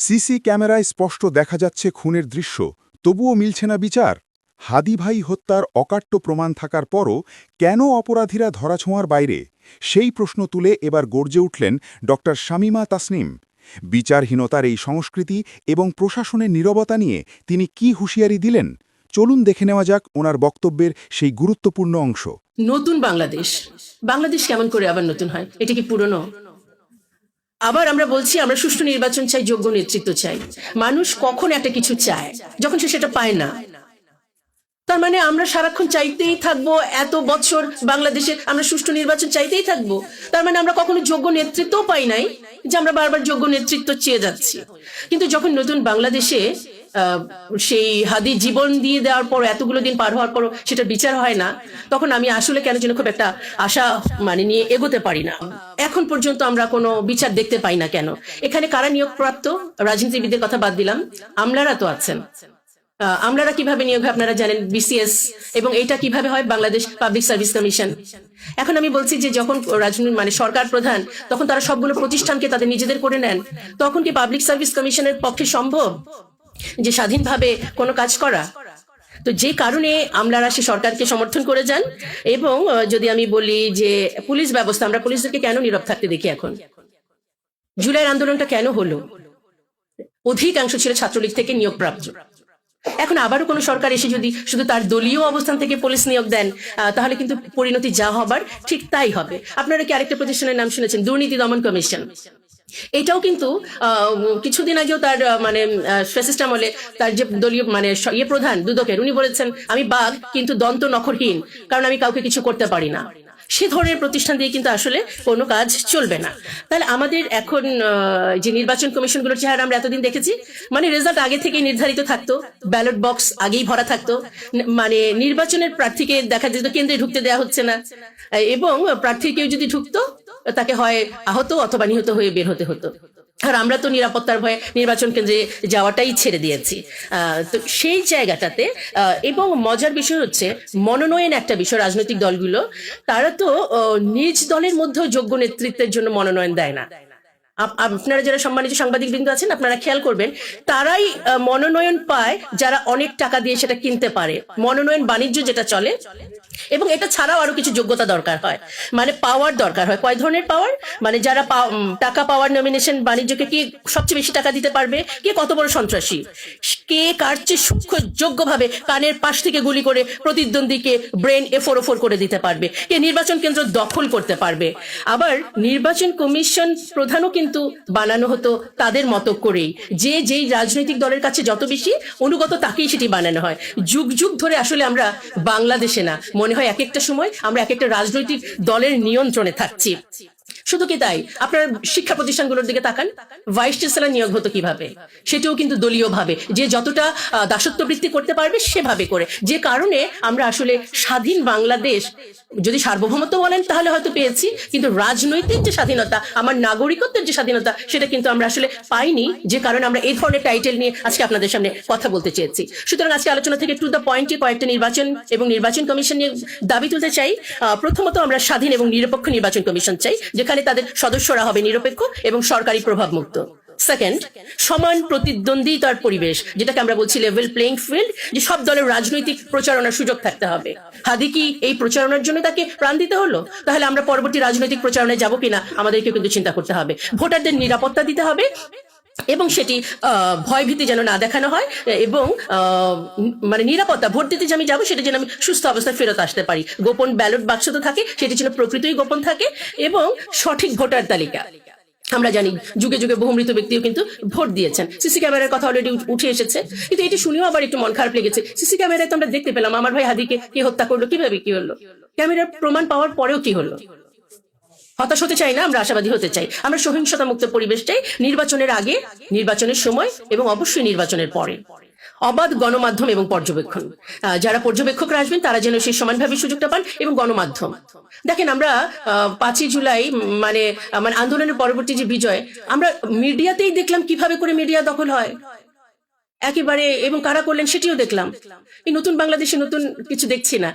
CC ক্যামেরায় স্পষ্ট দেখা যাচ্ছে খুনের দৃশ্য, তবুও মিলছে না বিচার। হাদি ভাই হত্যার অকাট্য প্রমাণ থাকার পরও কেন অপরাধীরা ধরাছোঁয়ার বাইরে? সেই প্রশ্ন তুলে এবার গর্জে উঠলেন ড শামীমা তাসনিম। বিচারহীনতার এই সংস্কৃতি এবং প্রশাসনের নীরবতা নিয়ে তিনি কি হুঁশিয়ারি দিলেন? চলুন দেখে নেওয়া যাক ওনার বক্তব্যের সেই গুরুত্বপূর্ণ অংশ। নতুন বাংলাদেশ, বাংলাদেশ কেমন করে আবার নতুন হয়? এটা কি পুরনো? আবার আমরা বলছি আমরা সুষ্ঠু নির্বাচন চাই, যোগ্য নেতৃত্ব চাই। মানুষ কখন একটা কিছু চায়, যখন সে সেটা পায় না। তার মানে আমরা সারাক্ষণ চাইতেই থাকবো, এত বছর বাংলাদেশে আমরা সুষ্ঠু নির্বাচন চাইতেই থাকবো। তার মানে আমরা কখনো যোগ্য নেতৃত্বও পাই নাই, যে আমরা বারবার যোগ্য নেতৃত্ব চেয়ে যাচ্ছি। কিন্তু যখন নতুন বাংলাদেশে সেই হাদি জীবন দিয়ে দেওয়ার পর এতগুলো দিন পার হওয়ার পরও সেটা বিচার হয় না, তখন আমি আসলে কেন যেন খুব একটা আশা নিয়ে এগোতে পারি না। এখন পর্যন্ত আমরা কোনো বিচার দেখতে পাই না কেন? এখানে কারা নিয়োগপ্রাপ্ত? রাজনীতিবিদদের কথা বাদ দিলাম, আমলারা তো আছেন। আমলারা কিভাবে নিয়োগ হয় আপনারা জানেন, বিসিএস। এবং এটা কিভাবে হয়? Bangladesh public service commission. এখন আমি বলছি যে যখন রাজনীতি সরকার প্রধান, তখন তারা সবগুলো প্রতিষ্ঠানকে তাদের নিজেদের করে নেন। তখন কি পাবলিক সার্ভিস কমিশনের পক্ষে সম্ভব যে স্বাধীনভাবে কোনো কাজ করা? তো যে কারণে আমলারা সে সরকারকে সমর্থন করে যান। এবং যদি আমি বলি যে পুলিশ ব্যবস্থা, আমরা পুলিশদেরকে কেন নীরব থাকতে দেখি? এখন জুলাইয়ের আন্দোলনটা কেন হলো? অধিকাংশ ছিল ছাত্রলীগ থেকে নিয়োগপ্রাপ্ত। এখন আবারও কোনো সরকার এসে যদি শুধু তার দলীয় অবস্থান থেকে পুলিশ নিয়োগ দেন, তাহলে কিন্তু পরিণতি যা হবার ঠিক তাই হবে। আপনারা কি আরেকটা প্রতিষ্ঠানের নাম শুনেছেন? দুর্নীতি দমন কমিশন। এটাও কিন্তু কিছুদিন আগেও তার ফ্যাসিস্ট আমলে তার যে দলীয় প্রধান দুদকের, উনি বলেছেন আমি বাঘ কিন্তু দন্ত নখরহীন, কারণ আমি কাউকে কিছু করতে পারি না। সে ধরনের প্রতিষ্ঠান দিয়ে কিন্তু আসলে কোনো কাজ চলবে না। তাহলে আমাদের এখন যে নির্বাচন কমিশনগুলোর চেহারা আমরা এতদিন দেখেছি, রেজাল্ট আগে থেকে নির্ধারিত থাকতো, ব্যালট বক্স আগেই ভরা থাকতো, নির্বাচনের প্রার্থীকে দেখা যেত কেন্দ্রে ঢুকতে দেওয়া হচ্ছে না, এবং প্রার্থী কেউ যদি ঢুকতো তাকে হয় আহত অথবা নিহত হয়ে বের হতে হতো। আর আমরা তো নিরাপত্তার ভয়ে নির্বাচন কেন্দ্রে যাওয়াটাই ছেড়ে দিয়েছি। তো সেই জায়গাটাতে এবং মজার বিষয় হচ্ছে মনোনয়ন একটা বিষয়। রাজনৈতিক দলগুলো তারা তো নিজ দলের মধ্যেও যোগ্য নেতৃত্বের জন্য মনোনয়ন দেয় না। আপনারা যারা সম্মানিত সাংবাদিক বৃন্দ আছেন, আপনারা খেয়াল করবেন, তারাই মনোনয়ন পায় যারা অনেক টাকা দিয়ে সেটা কিনতে পারে। মনোনয়ন বাণিজ্য যেটা চলে, এবং এটা ছাড়াও আরো কিছু যোগ্যতা দরকার হয়, পাওয়ার দরকার হয়। কয় ধরনের পাওয়ার? যারা টাকা পাওয়ার নমিনেশন বাণিজ্যকে কে সবচেয়ে বেশি টাকা দিতে পারবে, কে কত বড় সন্ত্রাসী, কে কার চেয়ে সূক্ষ্ম যোগ্যভাবে কানের পাশ থেকে গুলি করে প্রতিদ্বন্দ্বীকে ব্রেন এফোর করে দিতে পারবে, কে নির্বাচন কেন্দ্র দখল করতে পারবে। আবার নির্বাচন কমিশন প্রধানও কিন্তু বানানো হতো তাদের মতো করেই, যে যেই রাজনৈতিক দলের কাছে যত বেশি অনুগত তাকেই সেটি বানানো হয়। যুগ যুগ ধরে আসলে আমরা বাংলাদেশে না, মনে হয় এক একটা সময় আমরা এক একটা রাজনৈতিক দলের নিয়ন্ত্রণে থাকছি। শুধু কি তাই, আপনার শিক্ষা প্রতিষ্ঠানগুলোর দিকে তাকান, ভাইস চ্যান্সেলর নিয়োগ হতো কিভাবে? সেটাও কিন্তু দলীয় ভাবে, যে যতটা দাসত্ব বৃত্তি করতে পারবে সেভাবে করে। যে কারণে আমরা আসলে স্বাধীন বাংলাদেশ, যদি সার্বভৌমত্ব বলেন তাহলে হয়তো পেয়েছি, কিন্তু রাজনৈতিক যে স্বাধীনতা, আমার নাগরিকত্বের যে স্বাধীনতা, সেটা কিন্তু আমরা আসলে পাইনি। যে কারণে আমরা এই ধরনের টাইটেল নিয়ে আজকে আপনাদের সামনে কথা বলতে চেয়েছি। সুতরাং আজকে আলোচনা থেকে টু দ্য পয়েন্টে কয়েকটা নির্বাচন এবং নির্বাচন কমিশন নিয়ে দাবি তুলতে চাই। প্রথমত, আমরা স্বাধীন এবং নিরপেক্ষ নির্বাচন কমিশন চাই, যেখানে তাদের সদস্যরা হবে নিরপেক্ষ এবং সরকারি প্রভাব মুক্ত। সেকেন্ড, সমান প্রতিদ্বন্দ্বিতার পরিবেশ, যেটাকে আমরা বলছি লেভেল প্লেইং ফিল্ড, যে সব দলের রাজনৈতিক প্রচারণার সুযোগ থাকতে হবে। হাদি কি এই প্রচারণার জন্য তাকে প্রাণ দিতে হলো? তাহলে আমরা পরবর্তী রাজনৈতিক প্রচারণায় যাবো কিনা আমাদেরকে কিন্তু চিন্তা করতে হবে। ভোটারদের নিরাপত্তা দিতে হবে, এবং সেটি ভয়ভীতি যেন না দেখানো হয়, এবং নিরাপত্তা, ভোট দিতে যে আমি যাবো সেটা যেন আমি সুস্থ অবস্থায় ফেরত আসতে পারি। গোপন ব্যালট বাক্স তো থাকে, সেটি যেন প্রকৃতই গোপন থাকে, এবং সঠিক ভোটার তালিকা। আমরা জানি যুগে যুগে বহু মৃত ব্যক্তিও কিন্তু ভোট দিয়েছেন। সিসি ক্যামেরার কথা অলরেডি উঠে এসেছে, কিন্তু এটি শুনেও আবার একটু মন খারাপ লেগেছে। সিসি ক্যামেরায় তো আমরা দেখতে পেলাম আমার ভাই হাদিকে কে হত্যা করলো, কিভাবে কি হলো, ক্যামেরার প্রমাণ পাওয়ার পরেও কি হলো। হতাশ হতে চাই না, আমরা আশাবাদী হতে চাই। আমরা সহিংসতা মুক্ত পরিবেশ চাই, নির্বাচনের আগে, নির্বাচনের সময়, এবং অবশ্যই নির্বাচনের পরে। অবাধ গণমাধ্যম এবং পর্যবেক্ষণ, যারা পর্যবেক্ষকরা আসবেন তারা যেন সেই সমানভাবে সুযোগটা পান। এবং গণমাধ্যম, দেখেন আমরা 5ই জুলাই আন্দোলনের পরবর্তী যে বিজয়, আমরা মিডিয়াতেই দেখলাম কিভাবে করে মিডিয়া দখল হয় একেবারে, এবং কারা করলেন সেটিও দেখলাম। এই নতুন বাংলাদেশে নতুন কিছু দেখছি না,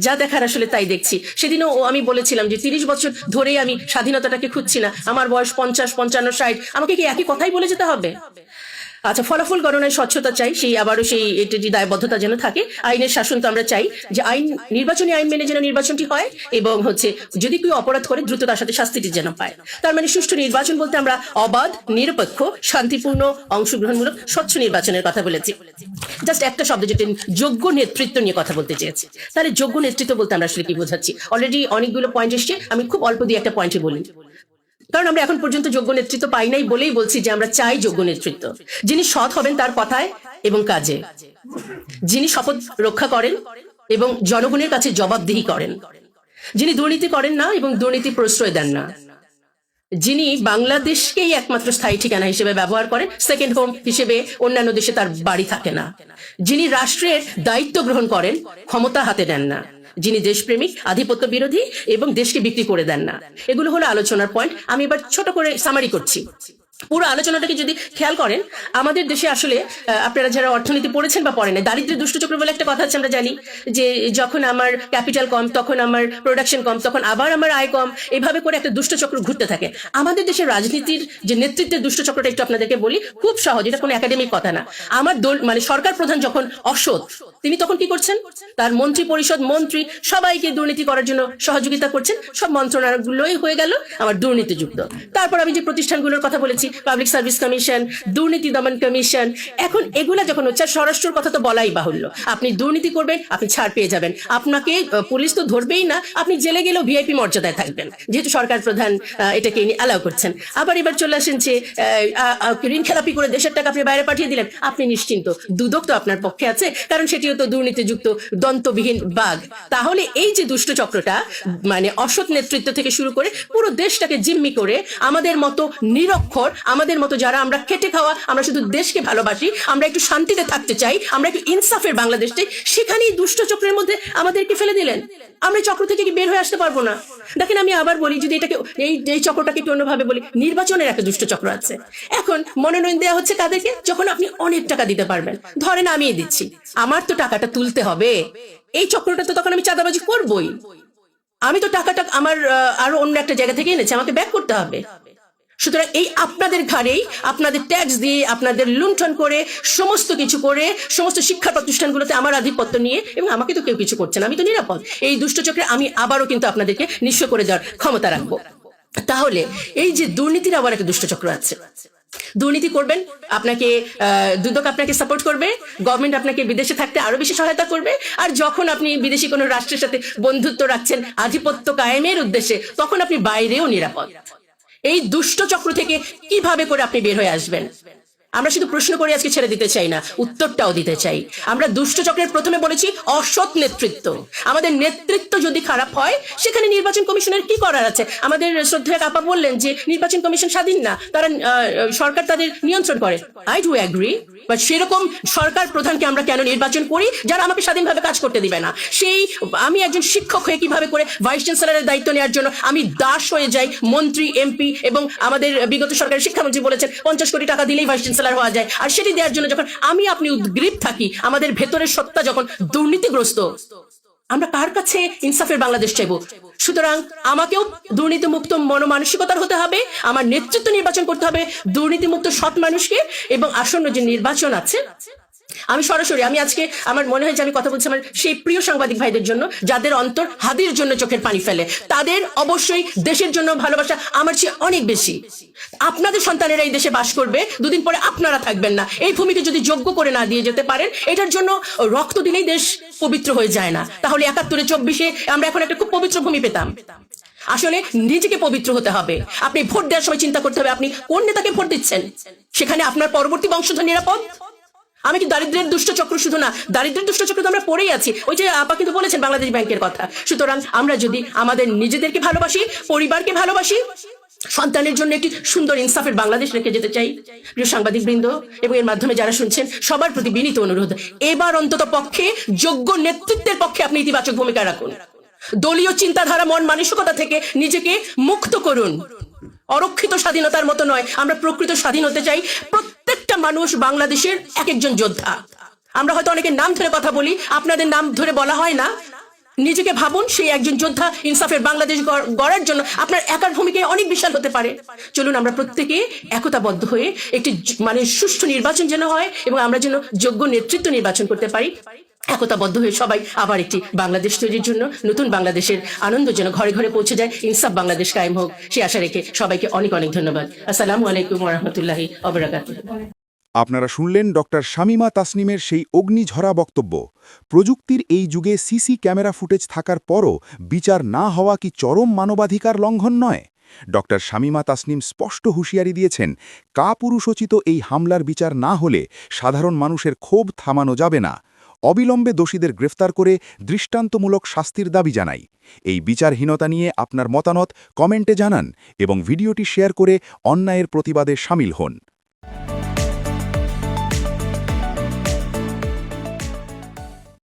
যা দেখার আসলে তাই দেখছি। সেদিনও আমি বলেছিলাম যে 30 বছর ধরেই আমি স্বাধীনতাটাকে খুঁজছি না, আমার বয়স 50, 55, 60, আমাকে কি একই কথাই বলে যেতে হবে? আচ্ছা, ফলাফল গণনায় স্বচ্ছতা চাই, সেই আবারও সেই এটা যে দায়বদ্ধতা যেন থাকে। আইনের শাসন তো আমরা চাই যে নির্বাচনী আইন মেনে যেন নির্বাচনটি হয়, এবং যদি কেউ অপরাধ করে দ্রুত তার সাথে শাস্তিটি যেন পায়। তার মানে সুষ্ঠু নির্বাচন বলতে আমরা অবাধ, নিরপেক্ষ, শান্তিপূর্ণ, অংশগ্রহণমূলক, স্বচ্ছ নির্বাচনের কথা বলেছি। জাস্ট একটা শব্দ, যেটা যোগ্য নেতৃত্ব নিয়ে কথা বলতে চেয়েছি। তাহলে যোগ্য নেতৃত্ব বলতে আমরা আসলে কি বোঝাচ্ছি? অলরেডি অনেকগুলো পয়েন্ট এসছে, আমি খুব অল্প দিয়ে একটা পয়েন্টে বলি। কারণ আমরা এখন পর্যন্ত যোগ্য নেতৃত্ব পাই নাই বলেই বলছি যে আমরা চাই যোগ্য নেতৃত্ব, যিনি সৎ হবেন তার কথায় এবং কাজে, যিনি শপথ রক্ষা করেন এবং জনগণের কাছে জবাবদিহি করেন, যিনি দুর্নীতি করেন না এবং দুর্নীতি প্রশ্রয় দেন না, যিনি বাংলাদেশকেই একমাত্র স্থায়ী ঠিকানা হিসেবে ব্যবহার করেন, সেকেন্ড হোম হিসেবে অন্যান্য দেশে তার বাড়ি থাকে না, যিনি রাষ্ট্রের দায়িত্ব গ্রহণ করেন, ক্ষমতা হাতে নেন না, যিনি দেশপ্রেমিক, আধিপত্য বিরোধী এবং দেশকে বিক্রি করে দেন না। এগুলো হলো আলোচনার পয়েন্ট। আমি এবার ছোট করে সামারি করছি। পুরো আলোচনাটাকে যদি খেয়াল করেন, আমাদের দেশে আসলে আপনারা যারা অর্থনীতি পড়েছেন বা পড়েন, দারিদ্র্যের দুষ্টচক্র বলে একটা কথা আছে, আমরা জানি যে যখন আমার ক্যাপিটাল কম, তখন আমার প্রোডাকশন কম, তখন আবার আমার আয় কম, এভাবে করে একটা দুষ্টচক্র ঘুরতে থাকে। আমাদের দেশের রাজনীতির যে নেতৃত্বের দুষ্টচক্রটা একটু আপনাদেরকে বলি, খুব সহজ, এটা কোনো একাডেমিক কথা না। আমার মানে সরকার প্রধান যখন অসৎ, তিনি তখন কি করছেন? তার মন্ত্রী পরিষদ, মন্ত্রী সবাইকে দুর্নীতি করার জন্য সহযোগিতা করছেন। সব মন্ত্রণালয়গুলোই হয়ে গেল আমার দুর্নীতিযুক্ত। তারপর আমি যে প্রতিষ্ঠানগুলোর কথা বলেছি, পাবলিক সার্ভিস কমিশন, দুর্নীতি দমন কমিশন, এখন এগুলা যখন হচ্ছে, স্বরাষ্ট্রের কথা তো বলাই বাহুল্য। আপনি দুর্নীতি করবেন, আপনি ছাড় পেয়ে যাবেন, আপনাকে পুলিশ তো ধরবেই না, আপনি জেলে গেলেও ভিআইপি মর্যাদায় থাকবেন, যেহেতু সরকার প্রধান এটাকে অ্যালাউ করছেন। আবার এবার চলে আসেন যে ঋণ খেলাপি করে দেশের টাকা আপনি বাইরে পাঠিয়ে দিলেন, আপনি নিশ্চিন্ত, দুদক তো আপনার পক্ষে আছে, কারণ সেটিও তো দুর্নীতিযুক্ত দন্তবিহীন বাঘ। তাহলে এই যে দুষ্ট চক্রটা, মানে অসৎ নেতৃত্ব থেকে শুরু করে পুরো দেশটাকে জিম্মি করে, আমাদের মতো নিরক্ষর, আমাদের মতো যারা আমরা খেটে খাওয়া, আমরা শুধু দেশকে ভালোবাসি, আমরা একটু শান্তিতে থাকতে চাই, আমরা একটু ইনসাফের বাংলাদেশ চাই, সেখানেই দুষ্ট চক্রের মধ্যে আমাদেরকে ফেলে দিলেন। আমরা চক্র থেকে কি বের হয়ে আসতে পারবো না? দেখেন, আমি আবার বলি, যদি এটাকে এই চক্রটাকে একটু অন্যভাবে বলি, নির্বাচনের একটা দুষ্ট চক্র আছে। এখন মনোনয়ন দেওয়া হচ্ছে কাদেরকে? যখন আপনি অনেক টাকা দিতে পারবেন, ধরেন আমি দিচ্ছি, আমার তো টাকাটা তুলতে হবে। এই চক্রটা তো তখন আমি চাঁদাবাজি করবই, আমি তো টাকাটা আমার আরো অন্য একটা জায়গা থেকে এনেছি, আমাকে ব্যাক করতে হবে। সুতরাং এই আপনাদের ঘাড়েই, আপনাদের ট্যাক্স দিয়ে, আপনাদের লুণ্ঠন করে, সমস্ত কিছু করে, সমস্ত শিক্ষা প্রতিষ্ঠানগুলোতে আমার আধিপত্য নিয়ে, এবং আমাকে তো কেউ কিছু করছে না, আমি তো নিরাপদ। এই দুষ্টচক্রে আমি আবারও কিন্তু আপনাদেরকে নিঃস্ব করে দেওয়ার ক্ষমতা রাখবো। তাহলে এই যে দুর্নীতির আবার একটা দুষ্টচক্র আছে। দুর্নীতি করবেন, আপনাকে দুদক আপনাকে সাপোর্ট করবে, গভর্নমেন্ট আপনাকে বিদেশে থাকতে আরো বেশি সহায়তা করবে, আর যখন আপনি বিদেশি কোনো রাষ্ট্রের সাথে বন্ধুত্ব রাখছেন আধিপত্য কায়েমের উদ্দেশ্যে, তখন আপনি বাইরেও নিরাপদ। এই দুষ্ট চক্র থেকে কিভাবে করে আপনি বের হয়ে আসবেন? আমরা শুধু প্রশ্ন করে আজকে ছেড়ে দিতে চাই না, উত্তরটাও দিতে চাই। আমরা দুষ্ট চক্রের প্রথমে বলেছি অসৎ নেতৃত্ব। আমাদের নেতৃত্ব যদি খারাপ হয়, সেখানে নির্বাচন কমিশনের কি করার আছে? আমাদের শ্রদ্ধেয় আপা বললেন যে নির্বাচন কমিশন স্বাধীন না, তারা সরকার তাদের নিয়ন্ত্রণ করে। আই ডু অ্যাগ্রি, বাট সেরকম সরকার প্রধানকে আমরা কেন নির্বাচন করি যারা আমাকে স্বাধীনভাবে কাজ করতে দিবে না? আমি একজন শিক্ষক হয়ে কিভাবে করে ভাইস চ্যান্সেলরের দায়িত্ব নেওয়ার জন্য আমি দাস হয়ে যাই মন্ত্রী, এমপি, এবং আমাদের বিগত সরকারের শিক্ষামন্ত্রী বলেছেন 50 কোটি টাকা দিলেই ভাইস চ্যান্সেলর হওয়া যায়, আর সেটি দেওয়ার জন্য যখন আপনি উদ্গ্রীব থাকি, আমাদের ভেতরের সত্তা যখন দুর্নীতিগ্রস্ত, আমরা কার কাছে ইনসাফের বাংলাদেশ চাইবো? সুতরাং আমাকেও দুর্নীতিমুক্ত মনোমানসিকতার হতে হবে, আমার নেতৃত্ব নির্বাচন করতে হবে দুর্নীতিমুক্ত সৎ মানুষকে, এবং আসন্ন যে নির্বাচন আছে, আমি সরাসরি, আমি আজকে আমার মনে হয় যে আমি কথা বলছি আমার সেই প্রিয় সাংবাদিক ভাইদের জন্য যাদের অন্তর হাদির জন্য চোখের পানি ফেলে, তাদের অবশ্যই দেশের জন্য ভালোবাসা আমার চেয়ে অনেক বেশি। আপনাদের সন্তানেরা এই দেশে বাস করবে, দুদিন পরে আপনারা থাকবেন না। এই ভূমিকে যদি যোগ্য করে না দিয়ে যেতে পারেন, এটার জন্য রক্ত দিলেই দেশ পবিত্র হয়ে যায় না। তাহলে 71-এ 24-এ আমরা এখন একটা খুব পবিত্র ভূমি পেতাম। আসলে নিজেকে পবিত্র হতে হবে। আপনি ভোট দেওয়ার সময় চিন্তা করতে হবে আপনি কোন নেতাকে ভোট দিচ্ছেন, সেখানে আপনার পরবর্তী বংশধর নিরাপদ। আমি কি দারিদ্রের দুষ্টচক্র, শুধু না, দারিদ্রের দুষ্টচক্র তো আমরা পড়েই আছি। ওই যে আপা কিন্তু বলেছেন বাংলাদেশ ব্যাংকের কথা। সুতরাং আমরা যদি আমাদের নিজেদেরকে ভালোবাসি, পরিবারকে ভালোবাসি, সন্তানের জন্য একটি সুন্দর ইনসাফের বাংলাদেশ রেখে যেতে চাই, প্রিয় সাংবাদিক বৃন্দ এবং এর মাধ্যমে যারা শুনছেন সবার প্রতি বিনীত অনুরোধ, এবার অন্তত পক্ষে যোগ্য নেতৃত্বের পক্ষে আপনি ইতিবাচক ভূমিকা রাখুন। দলীয় চিন্তাধারা, মন মানসিকতা থেকে নিজেকে মুক্ত করুন। অরক্ষিত স্বাধীনতার মতো নয়, আমরা প্রকৃত স্বাধীন হতে চাই। প্রত্যেকটা মানুষ বাংলাদেশের এক একজন যোদ্ধা। আমরা হয়তো অনেকের নাম ধরে কথা বলি, আপনাদের নাম ধরে বলা হয় না, নিজেকে ভাবুন সেই একজন যোদ্ধা, ইনসাফের বাংলাদেশ গড়ার জন্য আপনার একার ভূমিকায় অনেক বিশাল হতে পারে। চলুন আমরা প্রত্যেকে একতাবদ্ধ হয়ে একটি মানে সুষ্ঠু নির্বাচন যেন হয় এবং আমরা যেন যোগ্য নেতৃত্ব নির্বাচন করতে পারি। একতাবদ্ধ হয়ে সবাই আবার একটি বাংলাদেশ তৈরির জন্য, নতুন বাংলাদেশের আনন্দ যেন ঘরে ঘরে পৌঁছে যায়, ইনসাফ বাংলাদেশ কায়েম হোক, সে আশা রেখে সবাইকে অনেক অনেক ধন্যবাদ। আসসালামু আলাইকুম ওয়া রাহমাতুল্লাহি ওয়া বারাকাতুহু। আপনারা শুনলেন ডক্টর শামীমা তাসনিমের সেই অগ্নিঝরা বক্তব্য। প্রযুক্তির এই যুগে সিসি ক্যামেরা ফুটেজ থাকার পরও বিচার না হওয়া কি চরম মানবাধিকার লঙ্ঘন নয়? ডক্টর শামীমা তাসনিম স্পষ্ট হুঁশিয়ারি দিয়েছেন, কাপুরুষোচিত এই হামলার বিচার না হলে সাধারণ মানুষের ক্ষোভ থামানো যাবে না। অবিলম্বে দোষীদের গ্রেফতার করে দৃষ্টান্তমূলক শাস্তির দাবি জানাই। এই বিচারহীনতা নিয়ে আপনার মতামত কমেন্টে জানান এবং ভিডিওটি শেয়ার করে অন্যায়ের প্রতিবাদে শামিল হন।